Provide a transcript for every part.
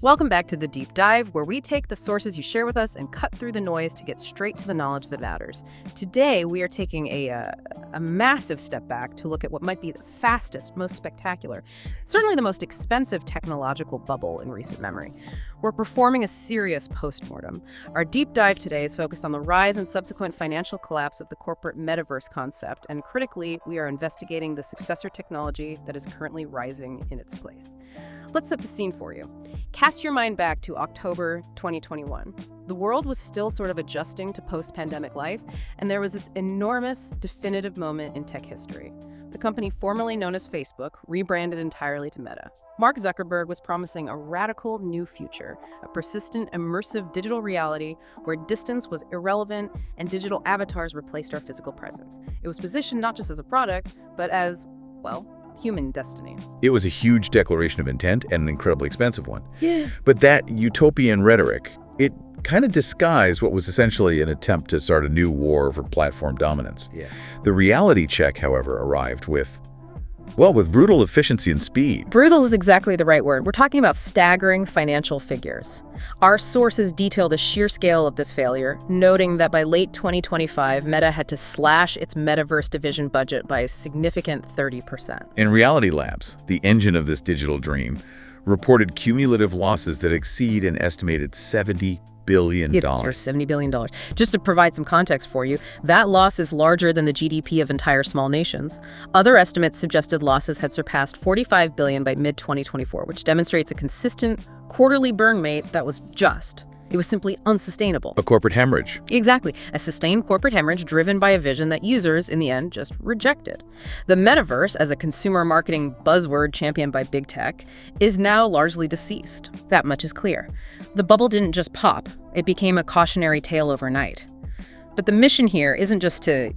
Welcome back to The Deep Dive, where we take the sources you share with us and cut through the noise to get straight to the knowledge that matters. Today, we are taking a massive step back to look at what might be the fastest, most spectacular, certainly the most expensive technological bubble in recent memory. We're performing a serious postmortem. Our deep dive today is focused on the rise and subsequent financial collapse of the corporate metaverse concept, and critically, we are investigating the successor technology that is currently rising in its place. Let's set the scene for you. Cast your mind back to October 2021. The world was still sort of adjusting to post-pandemic life, and there was this enormous, definitive moment in tech history. The company formerly known as Facebook rebranded entirely to Meta. Mark Zuckerberg was promising a radical new future, a persistent, immersive digital reality where distance was irrelevant and digital avatars replaced our physical presence. It was positioned not just as a product, but as, well, human destiny. It was a huge declaration of intent and an incredibly expensive one. Yeah. But that utopian rhetoric, it kind of disguised what was essentially an attempt to start a new war for platform dominance. Yeah. The reality check, however, arrived with brutal efficiency and speed. Brutal is exactly the right word. We're talking about staggering financial figures. Our sources detail the sheer scale of this failure, noting that by late 2025, Meta had to slash its Metaverse division budget by a significant 30%. In Reality Labs, the engine of this digital dream, reported cumulative losses that exceed an estimated $70 billion. $70 billion. Just to provide some context for you, that loss is larger than the GDP of entire small nations. Other estimates suggested losses had surpassed $45 billion by mid-2024, which demonstrates a consistent quarterly burn rate that was just. It was simply unsustainable. A corporate hemorrhage. Exactly. A sustained corporate hemorrhage driven by a vision that users, in the end, just rejected. The metaverse, as a consumer marketing buzzword championed by big tech, is now largely deceased. That much is clear. The bubble didn't just pop. It became a cautionary tale overnight. But the mission here isn't just to,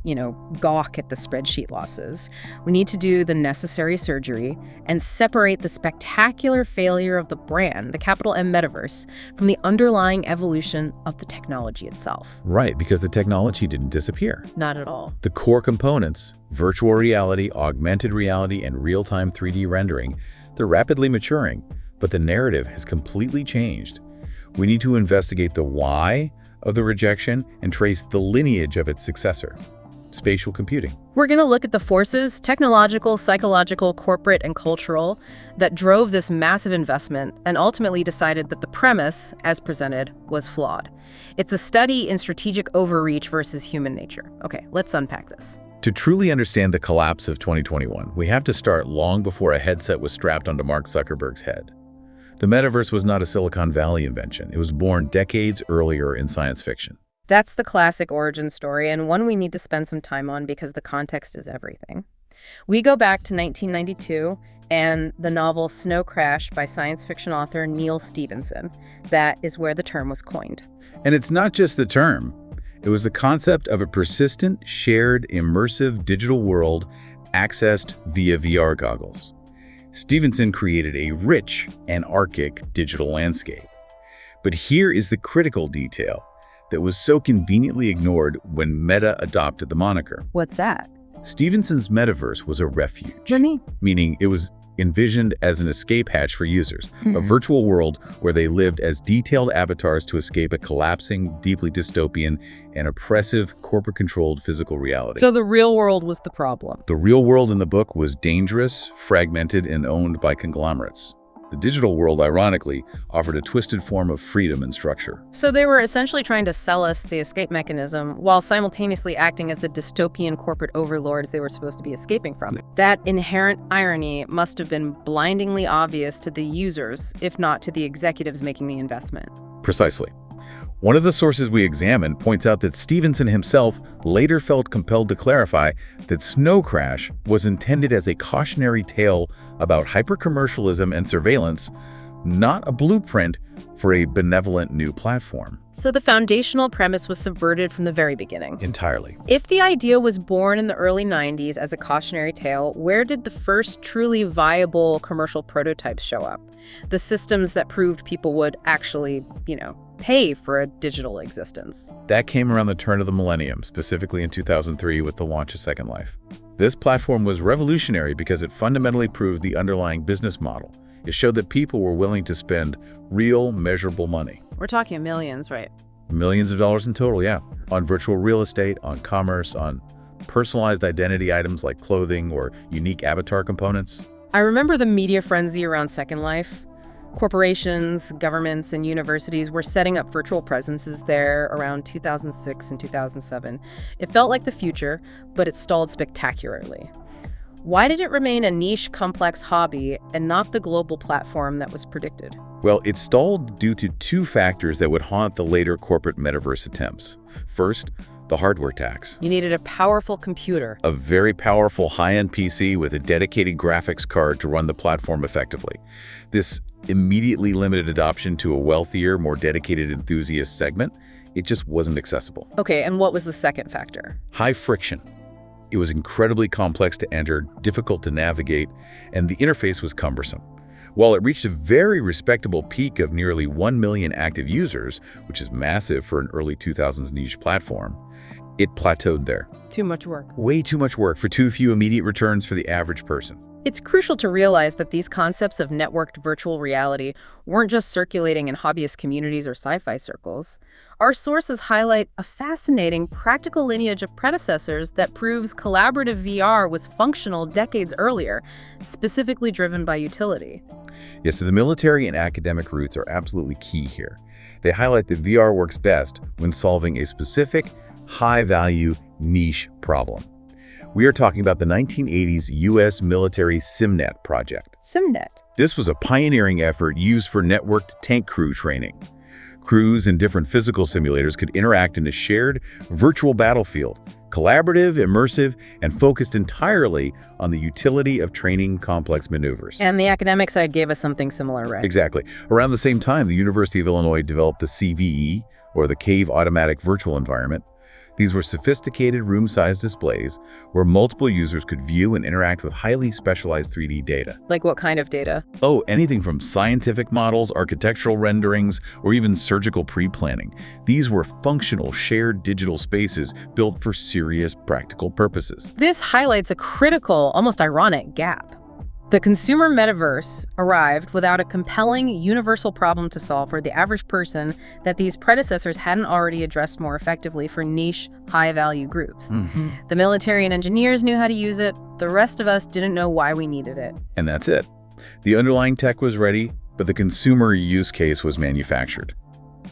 gawk at the spreadsheet losses. We need to do the necessary surgery and separate the spectacular failure of the brand, the capital M metaverse, from the underlying evolution of the technology itself. Right, because the technology didn't disappear. Not at all. The core components, virtual reality, augmented reality, and real-time 3D rendering, they're rapidly maturing, but the narrative has completely changed. We need to investigate the why of the rejection and trace the lineage of its successor, spatial computing. We're going to look at the forces, technological, psychological, corporate, and cultural, that drove this massive investment and ultimately decided that the premise, as presented, was flawed. It's a study in strategic overreach versus human nature. Okay, let's unpack this. To truly understand the collapse of 2021, we have to start long before a headset was strapped onto Mark Zuckerberg's head. The metaverse was not a Silicon Valley invention. It was born decades earlier in science fiction. That's the classic origin story, and one we need to spend some time on because the context is everything. We go back to 1992 and the novel Snow Crash by science fiction author Neal Stephenson. That is where the term was coined. And it's not just the term. It was the concept of a persistent, shared, immersive digital world accessed via VR goggles. Stephenson created a rich, anarchic digital landscape. But here is the critical detail that was so conveniently ignored when Meta adopted the moniker. What's that? Stephenson's metaverse was a refuge, meaning it was envisioned as an escape hatch for users, a virtual world where they lived as detailed avatars to escape a collapsing, deeply dystopian, and oppressive corporate-controlled physical reality. So the real world was the problem. The real world in the book was dangerous, fragmented, and owned by conglomerates. The digital world, ironically, offered a twisted form of freedom and structure. So they were essentially trying to sell us the escape mechanism while simultaneously acting as the dystopian corporate overlords they were supposed to be escaping from. That inherent irony must have been blindingly obvious to the users, if not to the executives making the investment. Precisely. One of the sources we examined points out that Stephenson himself later felt compelled to clarify that Snow Crash was intended as a cautionary tale about hyper-commercialism and surveillance, not a blueprint for a benevolent new platform. So the foundational premise was subverted from the very beginning. Entirely. If the idea was born in the early 90s as a cautionary tale, where did the first truly viable commercial prototypes show up? The systems that proved people would actually, pay for a digital existence. That came around the turn of the millennium, specifically in 2003 with the launch of Second Life. This platform was revolutionary because it fundamentally proved the underlying business model. It showed that people were willing to spend real, measurable money. We're talking millions, right? Millions of dollars in total, yeah. On virtual real estate, on commerce, on personalized identity items like clothing or unique avatar components. I remember the media frenzy around Second Life. Corporations, governments, and universities were setting up virtual presences there around 2006 and 2007. It felt like the future, but it stalled spectacularly. Why did it remain a niche, complex hobby and not the global platform that was predicted? Well, it stalled due to two factors that would haunt the later corporate metaverse attempts. First, the hardware tax. You needed a powerful computer. A very powerful high-end PC with a dedicated graphics card to run the platform effectively. This immediately limited adoption to a wealthier, more dedicated enthusiast segment. It just wasn't accessible. Okay, and what was the second factor? High friction. It was incredibly complex to enter, difficult to navigate, and the interface was cumbersome. While it reached a very respectable peak of nearly 1 million active users, which is massive for an early 2000s niche platform, it plateaued there. Too much work. Way too much work for too few immediate returns for the average person. It's crucial to realize that these concepts of networked virtual reality weren't just circulating in hobbyist communities or sci-fi circles. Our sources highlight a fascinating practical lineage of predecessors that proves collaborative VR was functional decades earlier, specifically driven by utility. Yes, so the military and academic roots are absolutely key here. They highlight that VR works best when solving a specific, high-value, niche problem. We are talking about the 1980s U.S. military SimNet project. SimNet. This was a pioneering effort used for networked tank crew training. Crews in different physical simulators could interact in a shared virtual battlefield, collaborative, immersive, and focused entirely on the utility of training complex maneuvers. And the academic side gave us something similar, right? Exactly. Around the same time, the University of Illinois developed the CVE, or the Cave Automatic Virtual Environment. These were sophisticated room-sized displays where multiple users could view and interact with highly specialized 3D data. Like what kind of data? Oh, anything from scientific models, architectural renderings, or even surgical pre-planning. These were functional, shared digital spaces built for serious, practical purposes. This highlights a critical, almost ironic gap. The consumer metaverse arrived without a compelling, universal problem to solve for the average person that these predecessors hadn't already addressed more effectively for niche, high-value groups. The military and engineers knew how to use it. The rest of us didn't know why we needed it. And that's it. The underlying tech was ready, but the consumer use case was manufactured.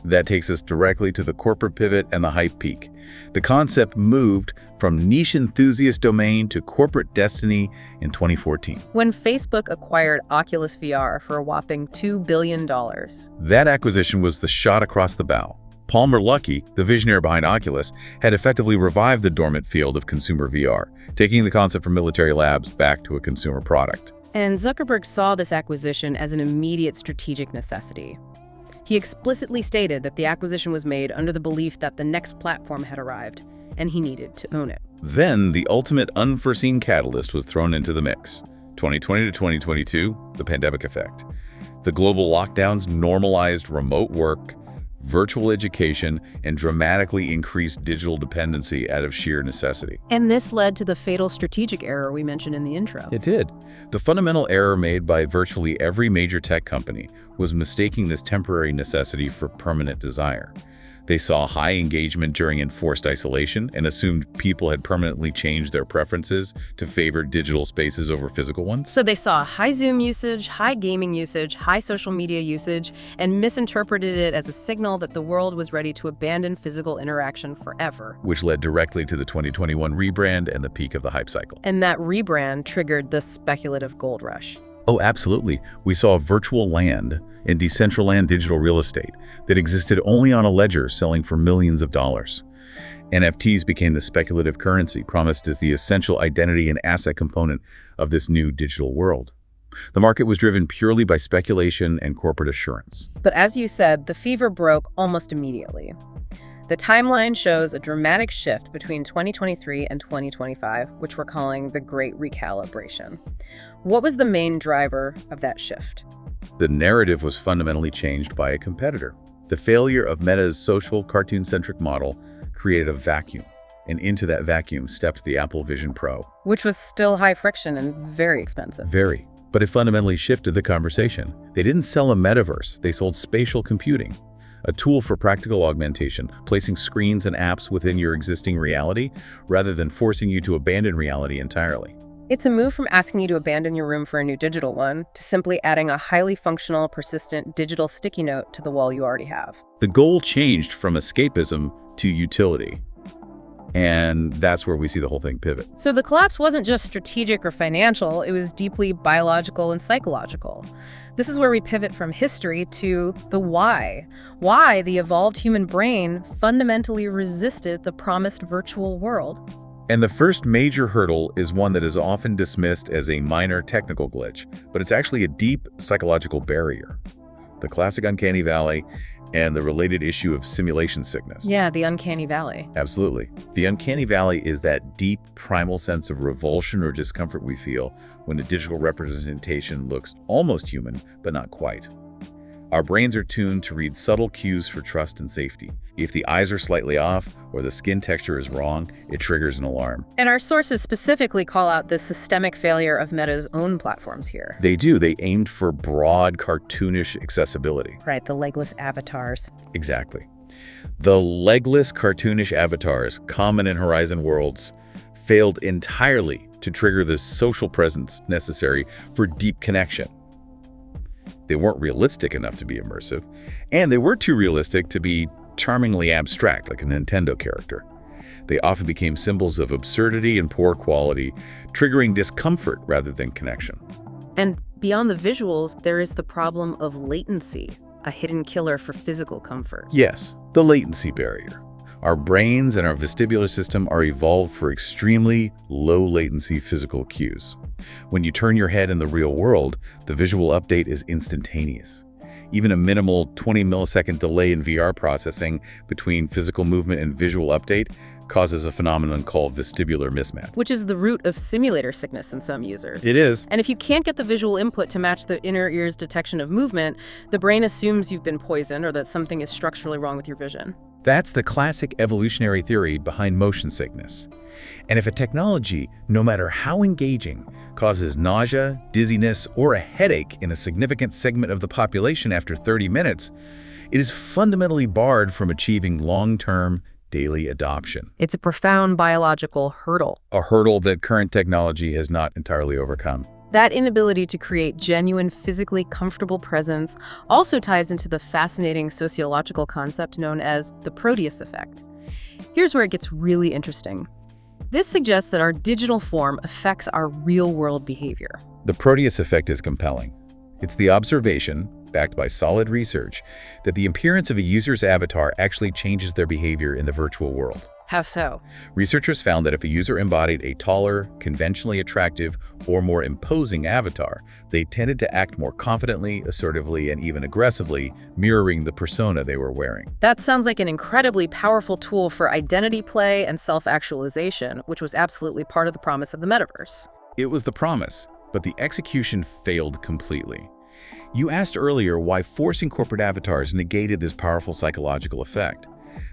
That takes us directly to the corporate pivot and the hype peak. The concept moved from niche enthusiast domain to corporate destiny in 2014. When Facebook acquired Oculus VR for a whopping $2 billion. That acquisition was the shot across the bow. Palmer Luckey, the visionary behind Oculus, had effectively revived the dormant field of consumer VR, taking the concept from military labs back to a consumer product. And Zuckerberg saw this acquisition as an immediate strategic necessity. He explicitly stated that the acquisition was made under the belief that the next platform had arrived, and he needed to own it. Then, the ultimate unforeseen catalyst was thrown into the mix. 2020 to 2022, the pandemic effect. The global lockdowns normalized remote work, virtual education, and dramatically increased digital dependency out of sheer necessity. And this led to the fatal strategic error we mentioned in the intro. It did. The fundamental error made by virtually every major tech company was mistaking this temporary necessity for permanent desire. They saw high engagement during enforced isolation and assumed people had permanently changed their preferences to favor digital spaces over physical ones. So they saw high Zoom usage, high gaming usage, high social media usage, and misinterpreted it as a signal that the world was ready to abandon physical interaction forever. Which led directly to the 2021 rebrand and the peak of the hype cycle. And that rebrand triggered the speculative gold rush. Oh, absolutely. We saw virtual land and Decentraland digital real estate that existed only on a ledger selling for millions of dollars. NFTs became the speculative currency promised as the essential identity and asset component of this new digital world. The market was driven purely by speculation and corporate assurance. But as you said, the fever broke almost immediately. The timeline shows a dramatic shift between 2023 and 2025, which we're calling the Great Recalibration. What was the main driver of that shift? The narrative was fundamentally changed by a competitor. The failure of Meta's social cartoon-centric model created a vacuum, and into that vacuum stepped the Apple Vision Pro. Which was still high friction and very expensive. Very. but it fundamentally shifted the conversation. They didn't sell a metaverse, they sold spatial computing, a tool for practical augmentation, placing screens and apps within your existing reality rather than forcing you to abandon reality entirely. It's a move from asking you to abandon your room for a new digital one to simply adding a highly functional, persistent digital sticky note to the wall you already have. The goal changed from escapism to utility. And that's where we see the whole thing pivot. So the collapse wasn't just strategic or financial, it was deeply biological and psychological. This is where we pivot from history to the why. Why the evolved human brain fundamentally resisted the promised virtual world. And the first major hurdle is one that is often dismissed as a minor technical glitch, but it's actually a deep psychological barrier. The classic uncanny valley and the related issue of simulation sickness. Yeah, the uncanny valley. Absolutely. The uncanny valley is that deep, primal sense of revulsion or discomfort we feel when a digital representation looks almost human, but not quite. Our brains are tuned to read subtle cues for trust and safety. If the eyes are slightly off or the skin texture is wrong, it triggers an alarm. And our sources specifically call out the systemic failure of Meta's own platforms here. They do. They aimed for broad, cartoonish accessibility. Right, the legless avatars. Exactly. The legless, cartoonish avatars, common in Horizon worlds, failed entirely to trigger the social presence necessary for deep connection. They weren't realistic enough to be immersive, and they were too realistic to be charmingly abstract like a Nintendo character. They often became symbols of absurdity and poor quality, triggering discomfort rather than connection. And beyond the visuals, there is the problem of latency, a hidden killer for physical comfort. Yes, the latency barrier. Our brains and our vestibular system are evolved for extremely low latency physical cues. When you turn your head in the real world, the visual update is instantaneous. Even a minimal 20 millisecond delay in VR processing between physical movement and visual update causes a phenomenon called vestibular mismatch. Which is the root of simulator sickness in some users. It is. And if you can't get the visual input to match the inner ear's detection of movement, the brain assumes you've been poisoned or that something is structurally wrong with your vision. That's the classic evolutionary theory behind motion sickness. And if a technology, no matter how engaging, causes nausea, dizziness, or a headache in a significant segment of the population after 30 minutes, it is fundamentally barred from achieving long-term daily adoption. It's a profound biological hurdle. A hurdle that current technology has not entirely overcome. That inability to create genuine, physically comfortable presence also ties into the fascinating sociological concept known as the Proteus effect. Here's where it gets really interesting. This suggests that our digital form affects our real-world behavior. The Proteus effect is compelling. It's the observation, backed by solid research, that the appearance of a user's avatar actually changes their behavior in the virtual world. How so? Researchers found that if a user embodied a taller, conventionally attractive, or more imposing avatar, they tended to act more confidently, assertively, and even aggressively, mirroring the persona they were wearing. That sounds like an incredibly powerful tool for identity play and self-actualization, which was absolutely part of the promise of the metaverse. It was the promise, but the execution failed completely. You asked earlier why forcing corporate avatars negated this powerful psychological effect.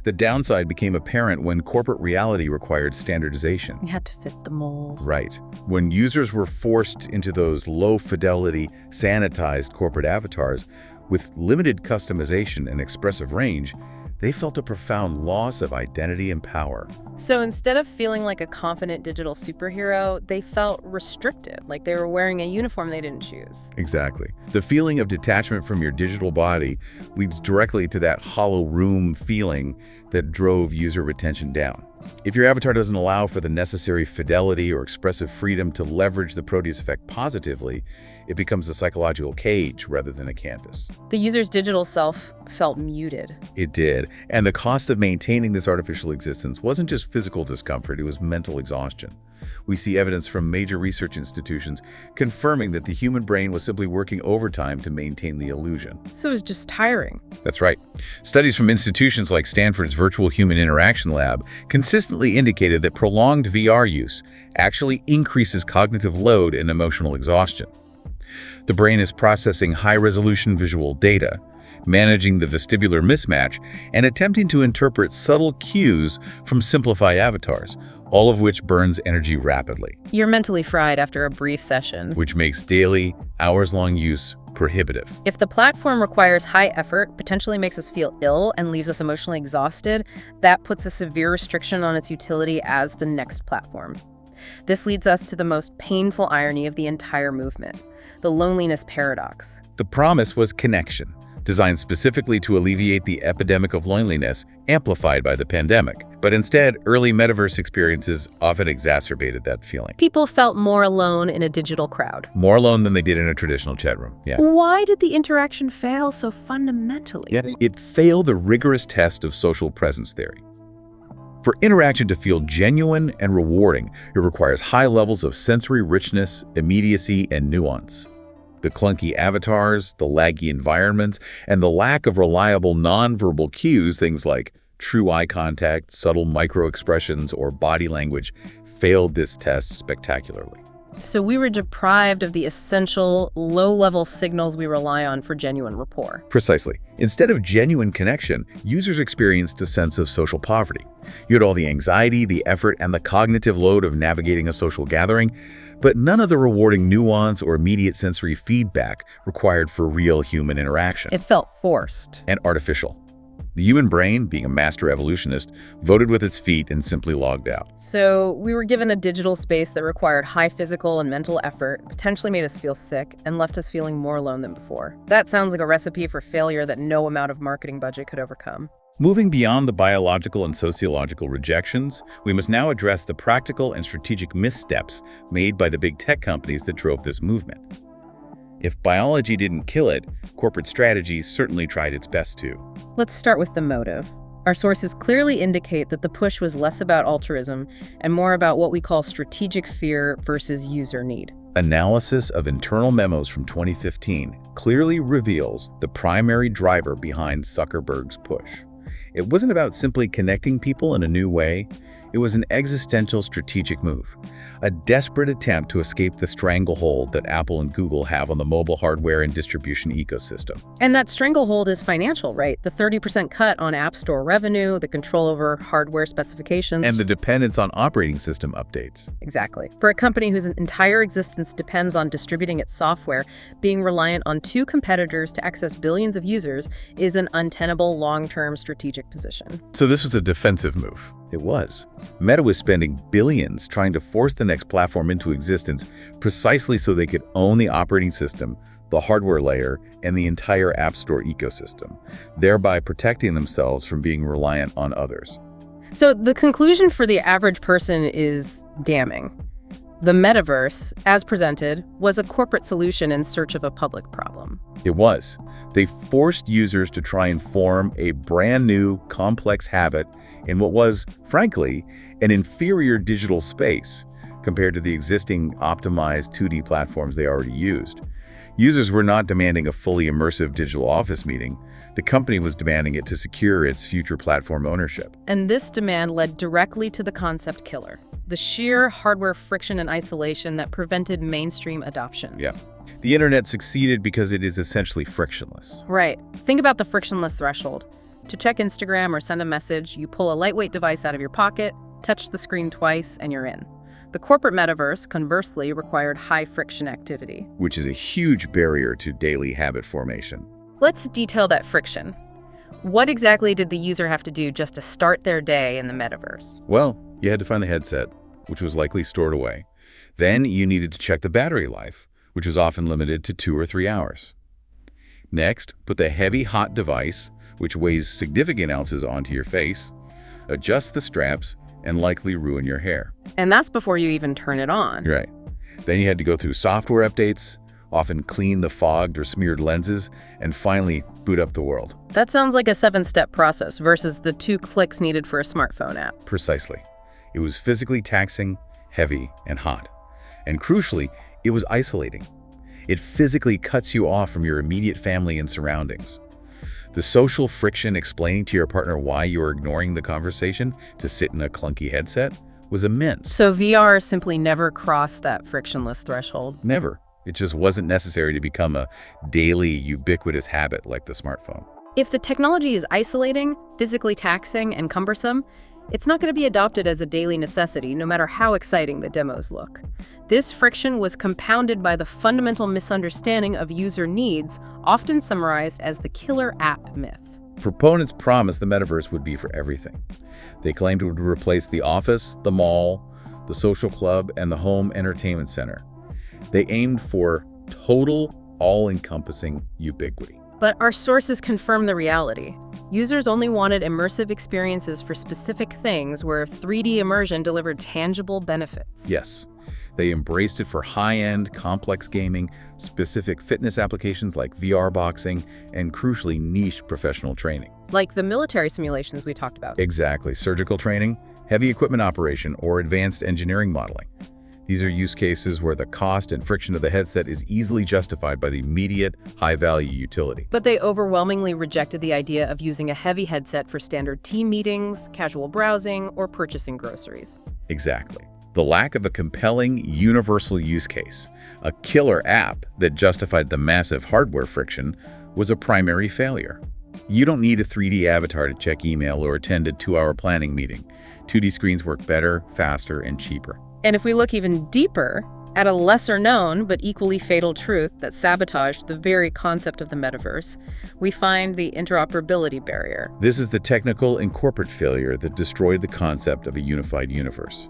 The downside became apparent when corporate reality required standardization. You had to fit the mold. Right. When users were forced into those low-fidelity, sanitized corporate avatars with limited customization and expressive range, they felt a profound loss of identity and power. So instead of feeling like a confident digital superhero, they felt restricted, like they were wearing a uniform they didn't choose. Exactly. The feeling of detachment from your digital body leads directly to that hollow room feeling that drove user retention down. If your avatar doesn't allow for the necessary fidelity or expressive freedom to leverage the Proteus effect positively, it becomes a psychological cage rather than a canvas. The user's digital self felt muted. It did. And the cost of maintaining this artificial existence wasn't just physical discomfort, it was mental exhaustion. We see evidence from major research institutions confirming that the human brain was simply working overtime to maintain the illusion. So it was just tiring. That's right. Studies from institutions like Stanford's Virtual Human Interaction Lab consistently indicated that prolonged VR use actually increases cognitive load and emotional exhaustion. The brain is processing high-resolution visual data, managing the vestibular mismatch, and attempting to interpret subtle cues from simplified avatars, all of which burns energy rapidly. You're mentally fried after a brief session. Which makes daily, hours-long use prohibitive. If the platform requires high effort, potentially makes us feel ill, and leaves us emotionally exhausted, that puts a severe restriction on its utility as the next platform. This leads us to the most painful irony of the entire movement, the loneliness paradox. The promise was connection, designed specifically to alleviate the epidemic of loneliness amplified by the pandemic. But instead, early metaverse experiences often exacerbated that feeling. People felt more alone in a digital crowd. More alone than they did in a traditional chat room. Yeah. Why did the interaction fail so fundamentally? Yeah, it failed the rigorous test of social presence theory. For interaction to feel genuine and rewarding, it requires high levels of sensory richness, immediacy, and nuance. The clunky avatars, the laggy environments, and the lack of reliable nonverbal cues, things like true eye contact, subtle micro-expressions, or body language, failed this test spectacularly. So we were deprived of the essential, low-level signals we rely on for genuine rapport. Precisely. Instead of genuine connection, users experienced a sense of social poverty. You had all the anxiety, the effort, and the cognitive load of navigating a social gathering, but none of the rewarding nuance or immediate sensory feedback required for real human interaction. It felt forced. And artificial. The human brain, being a master evolutionist, voted with its feet and simply logged out. So we were given a digital space that required high physical and mental effort, potentially made us feel sick, and left us feeling more alone than before. That sounds like a recipe for failure that no amount of marketing budget could overcome. Moving beyond the biological and sociological rejections, we must now address the practical and strategic missteps made by the big tech companies that drove this movement. If biology didn't kill it, corporate strategy certainly tried its best to. Let's start with the motive. Our sources clearly indicate that the push was less about altruism and more about what we call strategic fear versus user need. Analysis of internal memos from 2015 clearly reveals the primary driver behind Zuckerberg's push. It wasn't about simply connecting people in a new way. It was an existential strategic move, a desperate attempt to escape the stranglehold that Apple and Google have on the mobile hardware and distribution ecosystem. And that stranglehold is financial, right? The 30% cut on App Store revenue, the control over hardware specifications. And the dependence on operating system updates. Exactly. For a company whose entire existence depends on distributing its software, being reliant on two competitors to access billions of users is an untenable long-term strategic position. So this was a defensive move. It was. Meta was spending billions trying to force the next platform into existence precisely so they could own the operating system, the hardware layer, and the entire App Store ecosystem, thereby protecting themselves from being reliant on others. So the conclusion for the average person is damning. The metaverse, as presented, was a corporate solution in search of a public problem. It was. They forced users to try and form a brand new, complex habit in what was, frankly, an inferior digital space compared to the existing optimized 2D platforms they already used. Users were not demanding a fully immersive digital office meeting. The company was demanding it to secure its future platform ownership. And this demand led directly to the concept killer, the sheer hardware friction and isolation that prevented mainstream adoption. Yeah. The internet succeeded because it is essentially frictionless. Right. Think about the frictionless threshold. To check Instagram or send a message, you pull a lightweight device out of your pocket, touch the screen twice, and you're in. The corporate metaverse, conversely, required high-friction activity, which is a huge barrier to daily habit formation. Let's detail that friction. What exactly did the user have to do just to start their day in the metaverse? Well, you had to find the headset, which was likely stored away. Then you needed to check the battery life, which was often limited to 2 or 3 hours. Next, put the heavy, hot device, which weighs significant ounces, onto your face, adjust the straps, and likely ruin your hair. And that's before you even turn it on. Right. Then you had to go through software updates, often clean the fogged or smeared lenses, and finally boot up the world. That sounds like a 7-step process versus the 2 clicks needed for a smartphone app. Precisely. It was physically taxing, heavy, and hot. And crucially, it was isolating. It physically cuts you off from your immediate family and surroundings. The social friction explaining to your partner why you are ignoring the conversation to sit in a clunky headset was immense. So VR simply never crossed that frictionless threshold? Never. It just wasn't necessary to become a daily, ubiquitous habit like the smartphone. If the technology is isolating, physically taxing, and cumbersome, it's not going to be adopted as a daily necessity, no matter how exciting the demos look. This friction was compounded by the fundamental misunderstanding of user needs, often summarized as the killer app myth. Proponents promised the metaverse would be for everything. They claimed it would replace the office, the mall, the social club, and the home entertainment center. They aimed for total, all-encompassing ubiquity. But our sources confirm the reality. Users only wanted immersive experiences for specific things where 3D immersion delivered tangible benefits. Yes, they embraced it for high-end, complex gaming, specific fitness applications like VR boxing, and crucially niche professional training. Like the military simulations we talked about. Exactly, surgical training, heavy equipment operation, or advanced engineering modeling. These are use cases where the cost and friction of the headset is easily justified by the immediate, high-value utility. But they overwhelmingly rejected the idea of using a heavy headset for standard team meetings, casual browsing, or purchasing groceries. Exactly. The lack of a compelling, universal use case, a killer app that justified the massive hardware friction, was a primary failure. You don't need a 3D avatar to check email or attend a 2-hour planning meeting. 2D screens work better, faster, and cheaper. And if we look even deeper at a lesser-known but equally fatal truth that sabotaged the very concept of the metaverse, we find the interoperability barrier. This is the technical and corporate failure that destroyed the concept of a unified universe.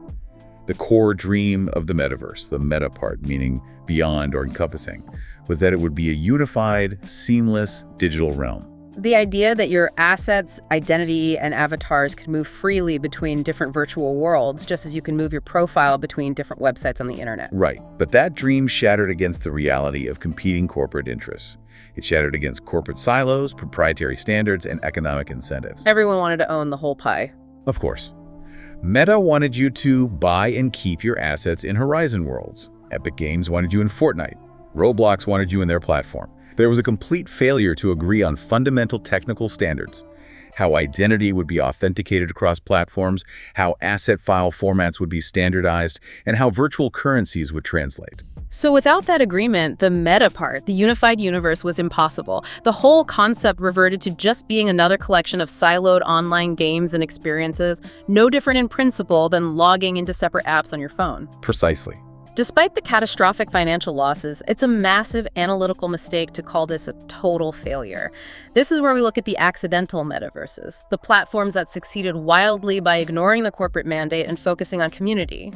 The core dream of the metaverse, the meta part, meaning beyond or encompassing, was that it would be a unified, seamless digital realm. The idea that your assets, identity, and avatars can move freely between different virtual worlds, just as you can move your profile between different websites on the internet. Right, but that dream shattered against the reality of competing corporate interests. It shattered against corporate silos, proprietary standards, and economic incentives. Everyone wanted to own the whole pie. Of course. Meta wanted you to buy and keep your assets in Horizon worlds. Epic Games wanted you in Fortnite. Roblox wanted you in their platform. There was a complete failure to agree on fundamental technical standards, how identity would be authenticated across platforms, how asset file formats would be standardized, and how virtual currencies would translate. So without that agreement, the meta part, the unified universe, was impossible. The whole concept reverted to just being another collection of siloed online games and experiences, no different in principle than logging into separate apps on your phone. Precisely. Despite the catastrophic financial losses, it's a massive analytical mistake to call this a total failure. This is where we look at the accidental metaverses, the platforms that succeeded wildly by ignoring the corporate mandate and focusing on community.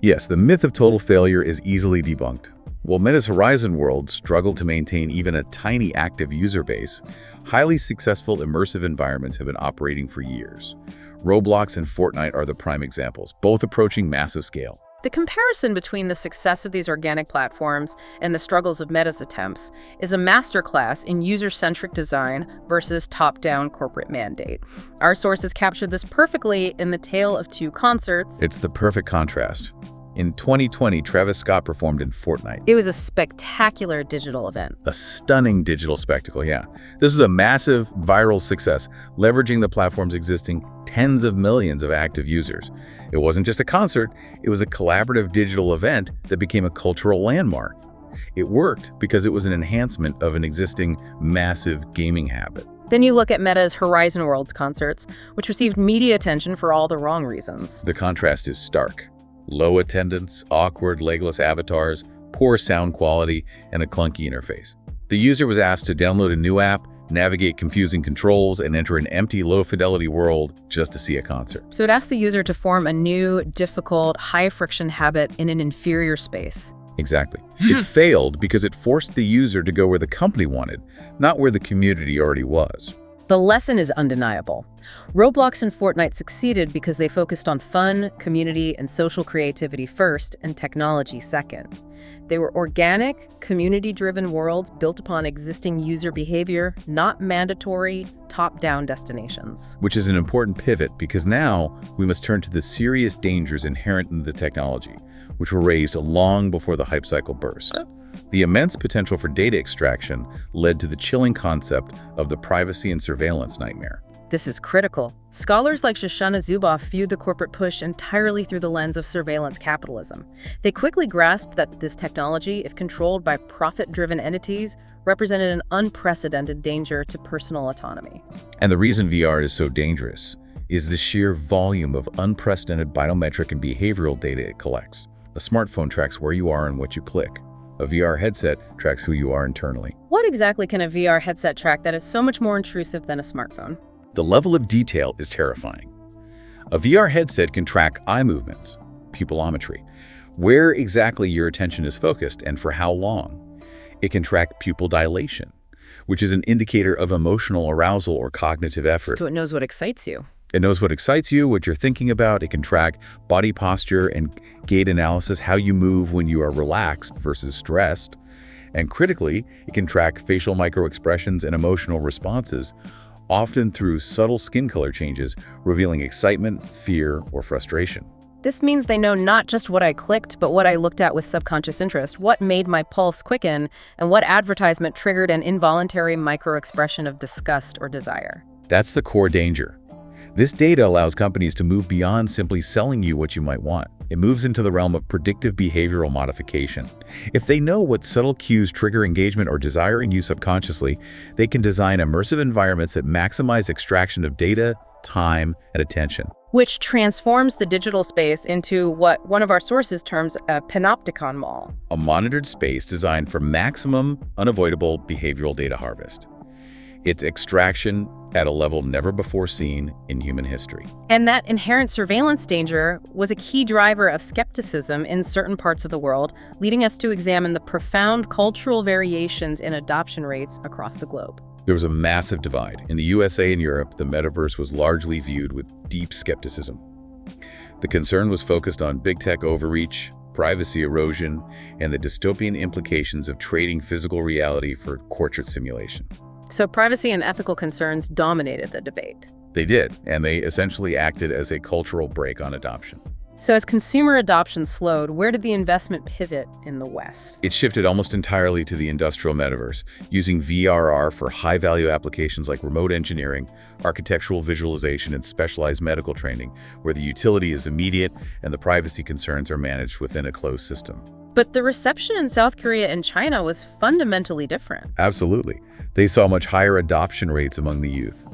Yes, the myth of total failure is easily debunked. While Meta's Horizon world struggled to maintain even a tiny active user base, highly successful immersive environments have been operating for years. Roblox and Fortnite are the prime examples, both approaching massive scale. The comparison between the success of these organic platforms and the struggles of Meta's attempts is a masterclass in user-centric design versus top-down corporate mandate. Our sources captured this perfectly in The Tale of Two Concerts. It's the perfect contrast. In 2020, Travis Scott performed in Fortnite. It was a spectacular digital event. A stunning digital spectacle, yeah. This is a massive viral success, leveraging the platform's existing tens of millions of active users. It wasn't just a concert, it was a collaborative digital event that became a cultural landmark. It worked because it was an enhancement of an existing massive gaming habit. Then you look at Meta's Horizon Worlds concerts, which received media attention for all the wrong reasons. The contrast is stark. Low attendance, awkward, legless avatars, poor sound quality, and a clunky interface. The user was asked to download a new app, navigate confusing controls, and enter an empty, low-fidelity world just to see a concert. So it asked the user to form a new, difficult, high-friction habit in an inferior space. Exactly. It failed because it forced the user to go where the company wanted, not where the community already was. The lesson is undeniable. Roblox and Fortnite succeeded because they focused on fun, community, and social creativity first, and technology second. They were organic, community-driven worlds built upon existing user behavior, not mandatory, top-down destinations. Which is an important pivot because now we must turn to the serious dangers inherent in the technology, which were raised long before the hype cycle burst. The immense potential for data extraction led to the chilling concept of the privacy and surveillance nightmare. This is critical. Scholars like Shoshana Zuboff viewed the corporate push entirely through the lens of surveillance capitalism. They quickly grasped that this technology, if controlled by profit-driven entities, represented an unprecedented danger to personal autonomy. And the reason VR is so dangerous is the sheer volume of unprecedented biometric and behavioral data it collects. A smartphone tracks where you are and what you click. A VR headset tracks who you are internally. What exactly can a VR headset track that is so much more intrusive than a smartphone? The level of detail is terrifying. A VR headset can track eye movements, pupillometry, where exactly your attention is focused and for how long. It can track pupil dilation, which is an indicator of emotional arousal or cognitive effort. So it knows what excites you. It knows what excites you, what you're thinking about. It can track body posture and gait analysis, how you move when you are relaxed versus stressed. And critically, it can track facial microexpressions and emotional responses, often through subtle skin color changes, revealing excitement, fear, or frustration. This means they know not just what I clicked, but what I looked at with subconscious interest, what made my pulse quicken, and what advertisement triggered an involuntary microexpression of disgust or desire. That's the core danger. This data allows companies to move beyond simply selling you what you might want. It moves into the realm of predictive behavioral modification. If they know what subtle cues trigger engagement or desire in you subconsciously, they can design immersive environments that maximize extraction of data, time, and attention. Which transforms the digital space into what one of our sources terms a panopticon mall. A monitored space designed for maximum, unavoidable behavioral data harvest. Its extraction at a level never before seen in human history. And that inherent surveillance danger was a key driver of skepticism in certain parts of the world, leading us to examine the profound cultural variations in adoption rates across the globe. There was a massive divide. In the USA and Europe, the metaverse was largely viewed with deep skepticism. The concern was focused on big tech overreach, privacy erosion, and the dystopian implications of trading physical reality for portrait simulation. So privacy and ethical concerns dominated the debate. They did, and they essentially acted as a cultural brake on adoption. So as consumer adoption slowed, where did the investment pivot in the West? It shifted almost entirely to the industrial metaverse, using VRR for high-value applications like remote engineering, architectural visualization, and specialized medical training, where the utility is immediate and the privacy concerns are managed within a closed system. But the reception in South Korea and China was fundamentally different. Absolutely. They saw much higher adoption rates among the youth.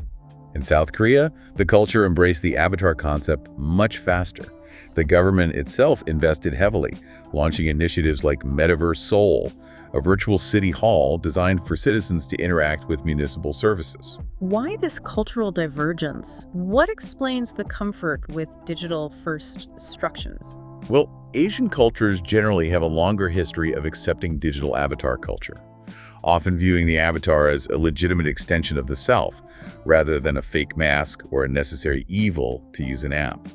In South Korea, the culture embraced the avatar concept much faster. The government itself invested heavily, launching initiatives like Metaverse Seoul, a virtual city hall designed for citizens to interact with municipal services. Why this cultural divergence? What explains the comfort with digital-first instructions? Well, Asian cultures generally have a longer history of accepting digital avatar culture, often viewing the avatar as a legitimate extension of the self, rather than a fake mask or a necessary evil to use an app.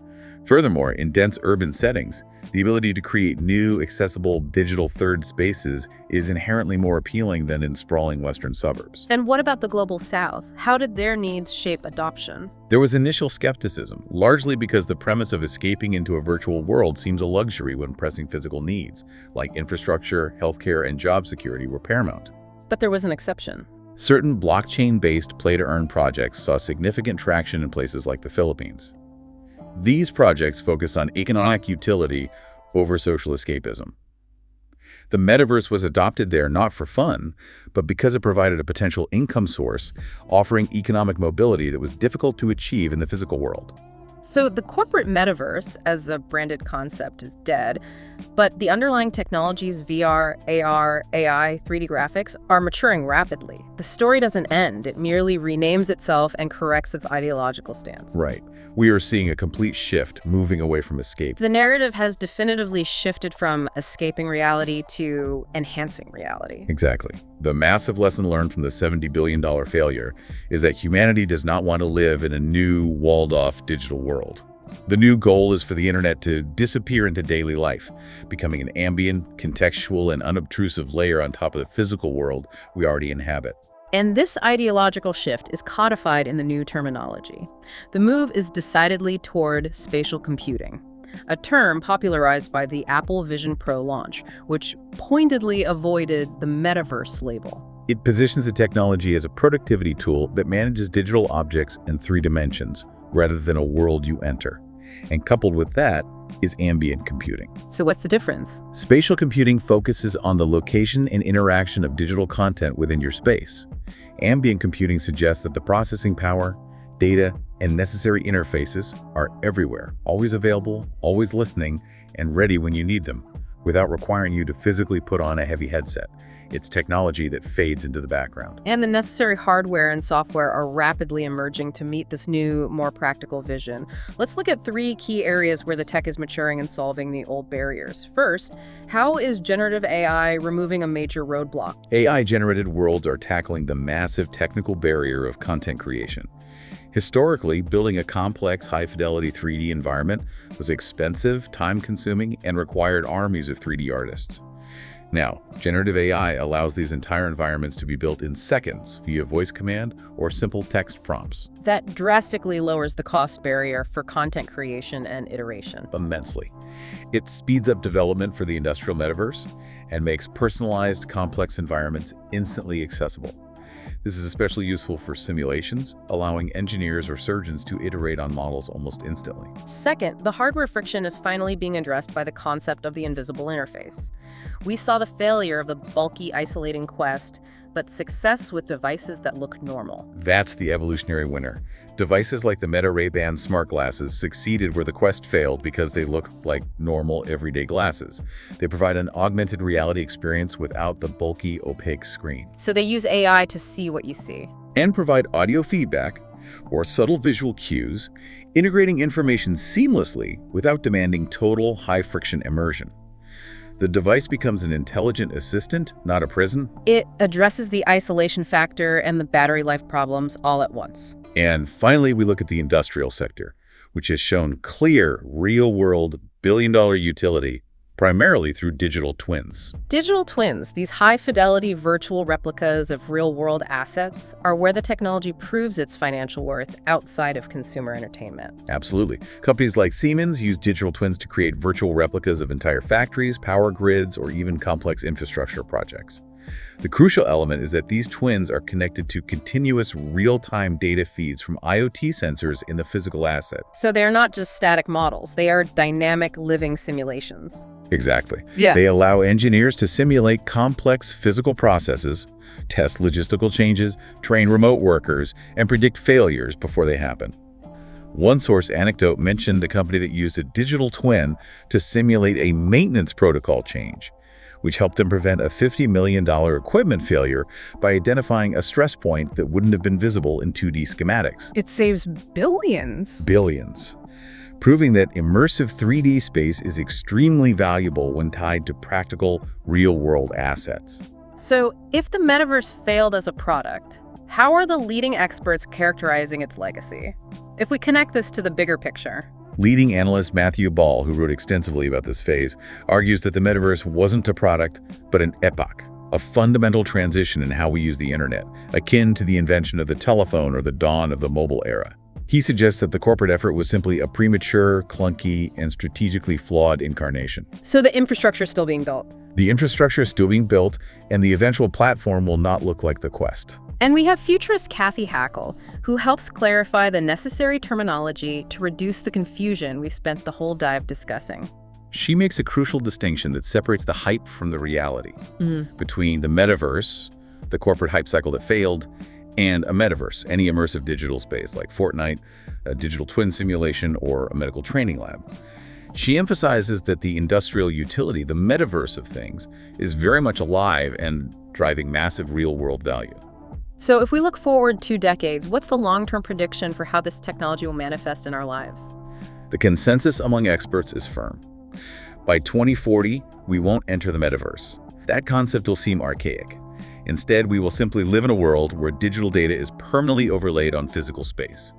Furthermore, in dense urban settings, the ability to create new, accessible digital third spaces is inherently more appealing than in sprawling Western suburbs. And what about the Global South? How did their needs shape adoption? There was initial skepticism, largely because the premise of escaping into a virtual world seems a luxury when pressing physical needs, like infrastructure, healthcare, and job security were paramount. But there was an exception. Certain blockchain-based play-to-earn projects saw significant traction in places like the Philippines. These projects focused on economic utility over social escapism. The metaverse was adopted there not for fun, but because it provided a potential income source, offering economic mobility that was difficult to achieve in the physical world. So the corporate metaverse as a branded concept is dead, but the underlying technologies, VR, AR, AI, 3D graphics, are maturing rapidly. The story doesn't end. It merely renames itself and corrects its ideological stance. Right. We are seeing a complete shift, moving away from escape. The narrative has definitively shifted from escaping reality to enhancing reality. Exactly. The massive lesson learned from the $70 billion failure is that humanity does not want to live in a new, walled-off digital world. The new goal is for the internet to disappear into daily life, becoming an ambient, contextual, and unobtrusive layer on top of the physical world we already inhabit. And this ideological shift is codified in the new terminology. The move is decidedly toward spatial computing, a term popularized by the Apple Vision Pro launch, which pointedly avoided the metaverse label. It positions the technology as a productivity tool that manages digital objects in 3 dimensions, rather than a world you enter. And coupled with that is ambient computing. So what's the difference? Spatial computing focuses on the location and interaction of digital content within your space. Ambient computing suggests that the processing power, data, and necessary interfaces are everywhere, always available, always listening, and ready when you need them, without requiring you to physically put on a heavy headset. It's technology that fades into the background. And the necessary hardware and software are rapidly emerging to meet this new, more practical vision. Let's look at 3 key areas where the tech is maturing and solving the old barriers. First, how is generative AI removing a major roadblock? AI-generated worlds are tackling the massive technical barrier of content creation. Historically, building a complex, high-fidelity 3D environment was expensive, time-consuming, and required armies of 3D artists. Now, generative AI allows these entire environments to be built in seconds via voice command or simple text prompts. That drastically lowers the cost barrier for content creation and iteration. Immensely. It speeds up development for the industrial metaverse and makes personalized, complex environments instantly accessible. This is especially useful for simulations, allowing engineers or surgeons to iterate on models almost instantly. Second, the hardware friction is finally being addressed by the concept of the invisible interface. We saw the failure of the bulky, isolating Quest, but success with devices that look normal. That's the evolutionary winner. Devices like the Meta Ray-Ban smart glasses succeeded where the Quest failed because they look like normal, everyday glasses. They provide an augmented reality experience without the bulky, opaque screen. So they use AI to see what you see. And provide audio feedback or subtle visual cues, integrating information seamlessly without demanding total, high-friction immersion. The device becomes an intelligent assistant, not a prison. It addresses the isolation factor and the battery life problems all at once. And finally, we look at the industrial sector, which has shown clear, real-world, billion-dollar utility, primarily through digital twins. Digital twins, these high-fidelity virtual replicas of real-world assets, are where the technology proves its financial worth outside of consumer entertainment. Absolutely. Companies like Siemens use digital twins to create virtual replicas of entire factories, power grids, or even complex infrastructure projects. The crucial element is that these twins are connected to continuous real-time data feeds from IoT sensors in the physical asset. So they're not just static models, they are dynamic living simulations. Exactly. Yeah. They allow engineers to simulate complex physical processes, test logistical changes, train remote workers, and predict failures before they happen. One source anecdote mentioned a company that used a digital twin to simulate a maintenance protocol change, which helped them prevent a $50 million equipment failure by identifying a stress point that wouldn't have been visible in 2D schematics. It saves billions. Billions. Proving that immersive 3D space is extremely valuable when tied to practical, real-world assets. So, if the metaverse failed as a product, how are the leading experts characterizing its legacy? If we connect this to the bigger picture. Leading analyst Matthew Ball, who wrote extensively about this phase, argues that the metaverse wasn't a product, but an epoch, a fundamental transition in how we use the internet, akin to the invention of the telephone or the dawn of the mobile era. He suggests that the corporate effort was simply a premature, clunky, and strategically flawed incarnation. So the infrastructure is still being built. The infrastructure is still being built, and the eventual platform will not look like the Quest. And we have futurist Kathy Hackle, who helps clarify the necessary terminology to reduce the confusion we've spent the whole dive discussing. She makes a crucial distinction that separates the hype from the reality between the metaverse, the corporate hype cycle that failed, and a metaverse, any immersive digital space like Fortnite, a digital twin simulation, or a medical training lab. She emphasizes that the industrial utility, the metaverse of things, is very much alive and driving massive real-world value. So if we look forward 2 decades, what's the long-term prediction for how this technology will manifest in our lives? The consensus among experts is firm. By 2040, we won't enter the metaverse. That concept will seem archaic. Instead, we will simply live in a world where digital data is permanently overlaid on physical space.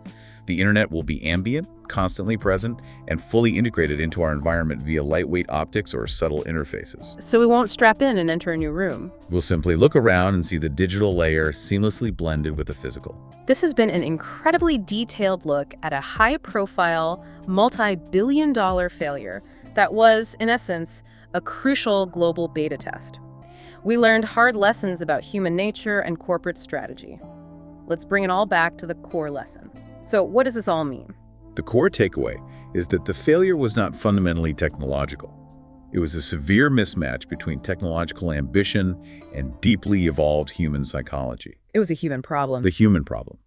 The internet will be ambient, constantly present, and fully integrated into our environment via lightweight optics or subtle interfaces. So we won't strap in and enter a new room. We'll simply look around and see the digital layer seamlessly blended with the physical. This has been an incredibly detailed look at a high-profile, multi-billion-dollar failure that was, in essence, a crucial global beta test. We learned hard lessons about human nature and corporate strategy. Let's bring it all back to the core lesson. So what does this all mean? The core takeaway is that the failure was not fundamentally technological. It was a severe mismatch between technological ambition and deeply evolved human psychology. It was a human problem. The human problem.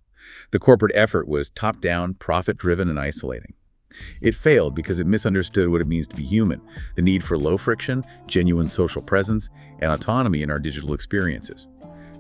The corporate effort was top-down, profit-driven, and isolating. It failed because it misunderstood what it means to be human, the need for low friction, genuine social presence, and autonomy in our digital experiences.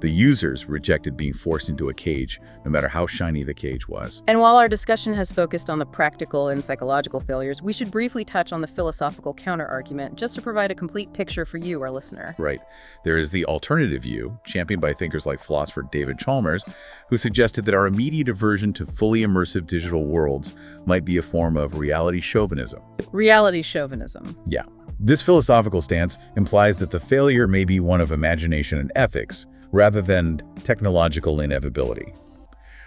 The users rejected being forced into a cage, no matter how shiny the cage was. And while our discussion has focused on the practical and psychological failures, we should briefly touch on the philosophical counter-argument, just to provide a complete picture for you, our listener. Right. There is the alternative view, championed by thinkers like philosopher David Chalmers, who suggested that our immediate aversion to fully immersive digital worlds might be a form of reality chauvinism. Reality chauvinism. Yeah. This philosophical stance implies that the failure may be one of imagination and ethics, rather than technological inevitability.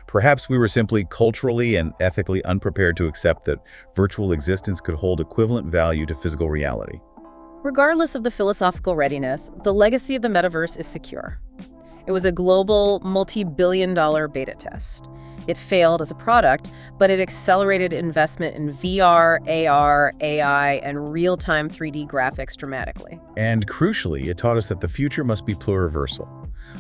Perhaps we were simply culturally and ethically unprepared to accept that virtual existence could hold equivalent value to physical reality. Regardless of the philosophical readiness, the legacy of the metaverse is secure. It was a global, multi-billion-dollar beta test. It failed as a product, but it accelerated investment in VR, AR, AI, and real-time 3D graphics dramatically. And crucially, it taught us that the future must be pluriversal,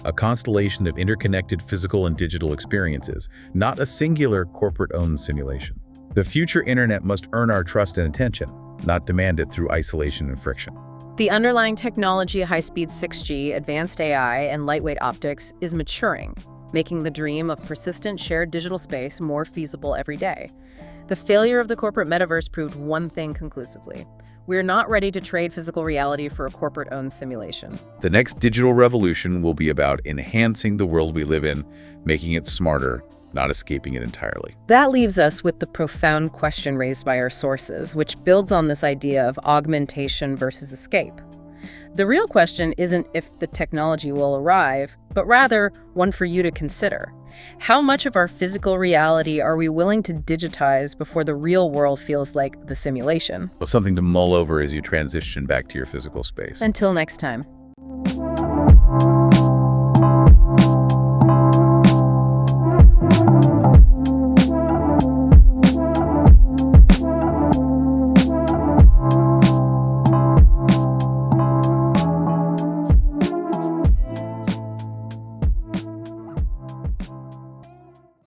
a constellation of interconnected physical and digital experiences, not a singular corporate-owned simulation. The future internet must earn our trust and attention, not demand it through isolation and friction. The underlying technology, high-speed 6G, advanced AI, and lightweight optics is maturing, making the dream of persistent shared digital space more feasible every day. The failure of the corporate metaverse proved one thing conclusively. We're not ready to trade physical reality for a corporate-owned simulation. The next digital revolution will be about enhancing the world we live in, making it smarter, not escaping it entirely. That leaves us with the profound question raised by our sources, which builds on this idea of augmentation versus escape. The real question isn't if the technology will arrive, but rather one for you to consider. How much of our physical reality are we willing to digitize before the real world feels like the simulation? Well, something to mull over as you transition back to your physical space. Until next time.